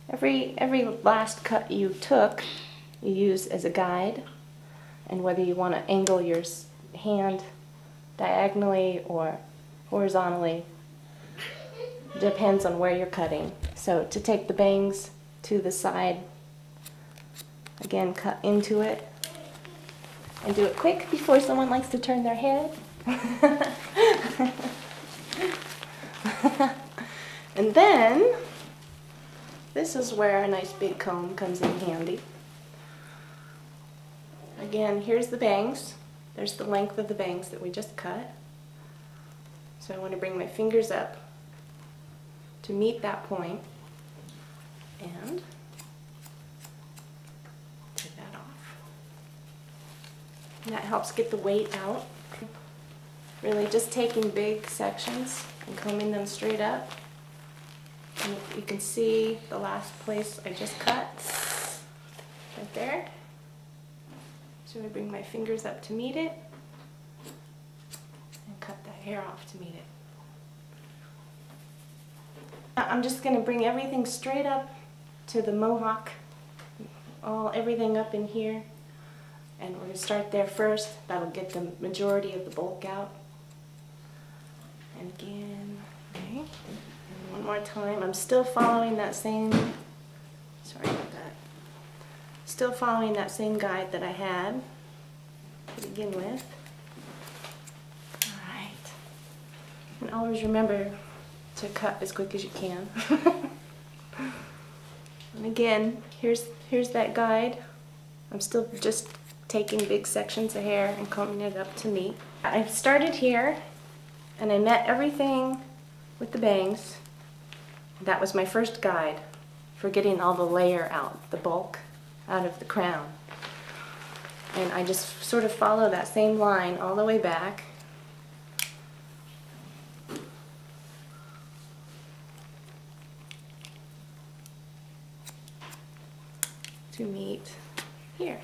Every last cut you took, you use as a guide, and whether you want to angle your hand diagonally or horizontally depends on where you're cutting. So to take the bangs to the side, again, cut into it and do it quick before someone likes to turn their head. And then this is where a nice big comb comes in handy. Again, here's the bangs. There's the length of the bangs that we just cut. So I want to bring my fingers up to meet that point and take that off. And that helps get the weight out. Really just taking big sections and combing them straight up. And you can see the last place I just cut, right there. So I bring my fingers up to meet it and cut that hair off to meet it. I'm just going to bring everything straight up to the mohawk, everything up in here, and we're going to start there first. That'll get the majority of the bulk out. And again, okay. One more time. I'm still following that same, sorry about that, still following that same guide that I had to begin with. Alright. And always remember to cut as quick as you can. And again, here's that guide. I'm still just taking big sections of hair and combing it up to meet. I started here and I met everything with the bangs. That was my first guide for getting all the layer out, the bulk out of the crown. And I just sort of follow that same line all the way back. To meet here.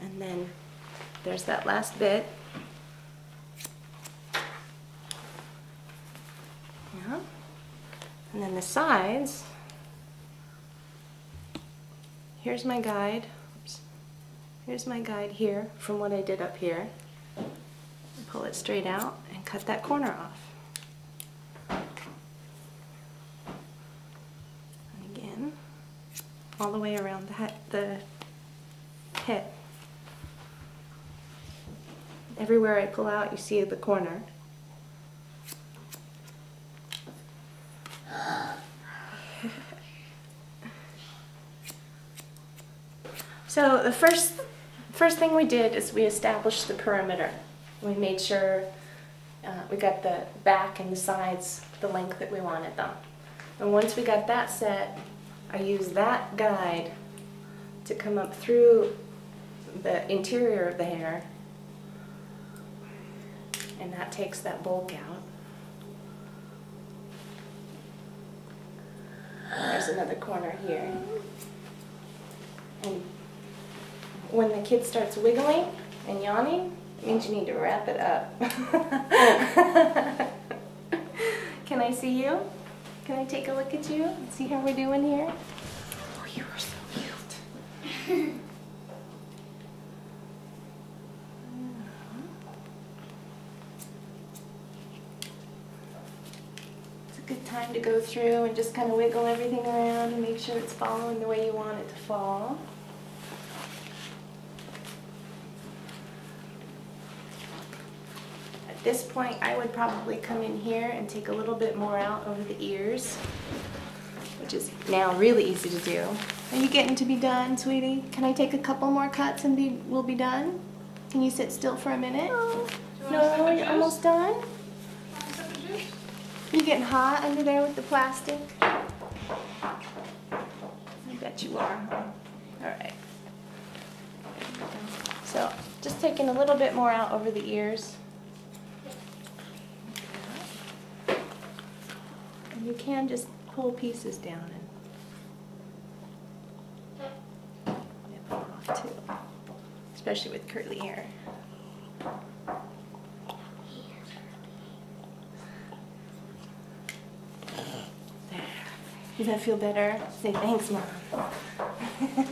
And then there's that last bit. Yeah. And then the sides, here's my guide. Oops. Here's my guide here from what I did up here. Pull it straight out and cut that corner off. And again, all the way around the head. Everywhere I pull out, you see the corner. So the first thing we did is we established the perimeter. We made sure we got the back and the sides the length that we wanted them. And once we got that set, I used that guide to come up through the interior of the hair, and that takes that bulk out. There's another corner here. And when the kid starts wiggling and yawning, it means you need to wrap it up. Can I see you? Can I take a look at you and see how we're doing here? Oh, you are so cute. It's a good time to go through and just kind of wiggle everything around and make sure it's following the way you want it to fall. At this point, I would probably come in here and take a little bit more out over the ears, which is now really easy to do. Are you getting to be done, sweetie? Can I take a couple more cuts and we'll be done? Can you sit still for a minute? No, you're almost done? You getting hot under there with the plastic? I bet you are. Alright. So, just taking a little bit more out over the ears. And you can just pull pieces down and nip them off too, especially with curly hair. There. Does that feel better? Say thanks, Mom. Okay.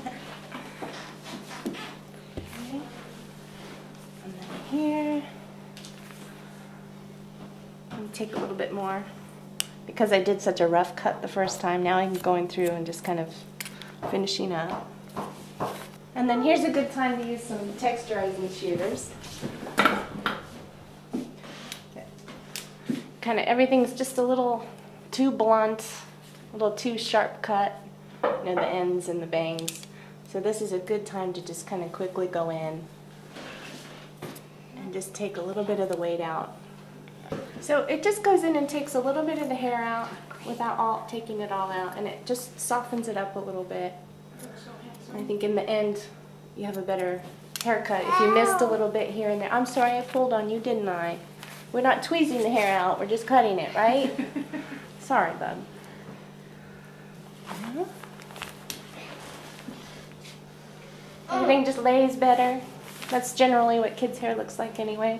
And then here. Let me take a little bit more. Because I did such a rough cut the first time, now I'm going through and just kind of finishing up. And then here's a good time to use some texturizing shears. Kind of everything's just a little too blunt, a little too sharp cut, you know, the ends and the bangs. So this is a good time to just kind of quickly go in and just take a little bit of the weight out. So it just goes in and takes a little bit of the hair out without taking it all out, and it just softens it up a little bit. I think in the end you have a better haircut if you missed a little bit here and there. I'm sorry I pulled on you, didn't I? We're not tweezing the hair out, we're just cutting it, right? Sorry, bub. Everything just lays better. That's generally what kids' hair looks like anyway.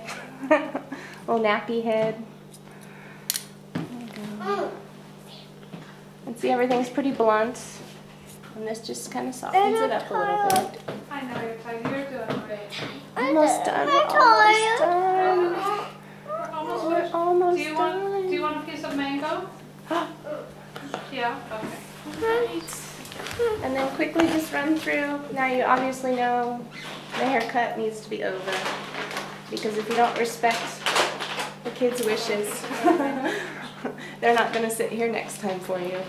Little nappy head. There we go. And see, everything's pretty blunt. And this just kind of softens it up a little bit. I know you're tired. You're doing great. Almost done. We're almost done. Do you want a piece of mango? Yeah. Okay. Right. And then quickly just run through. Now you obviously know the haircut needs to be over, because if you don't respect the kids' wishes, they're not going to sit here next time for you.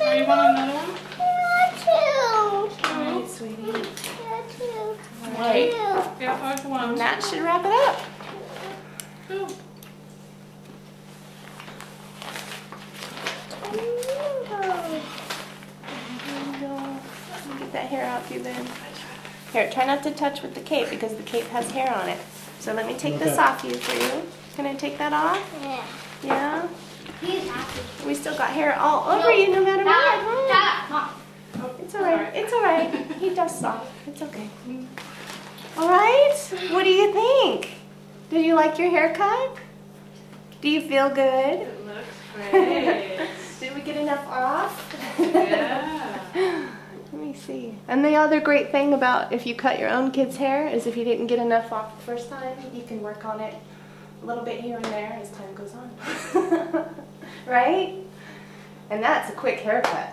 Oh, you want another one? All right, sweetie. Wait. Yeah, first one. And that should wrap it up. Two. Get that hair out through there. Here, try not to touch with the cape because the cape has hair on it. So let me take this off you for you. Can I take that off? Yeah. Yeah? He's happy. We still got hair all over you no matter what. Huh? It's alright. It's alright. He dusts off. It's okay. Alright? What do you think? Did you like your haircut? Do you feel good? It looks great. Did we get enough off? Yeah. Let me see. And the other great thing about if you cut your own kid's hair is if you didn't get enough off the first time, you can work on it a little bit here and there as time goes on. Right? And that's a quick haircut.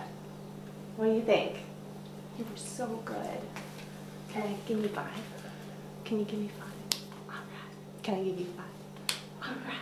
What do you think? You were so good. Can I give you 5? Can you give me 5? All right. Can I give you 5? All right.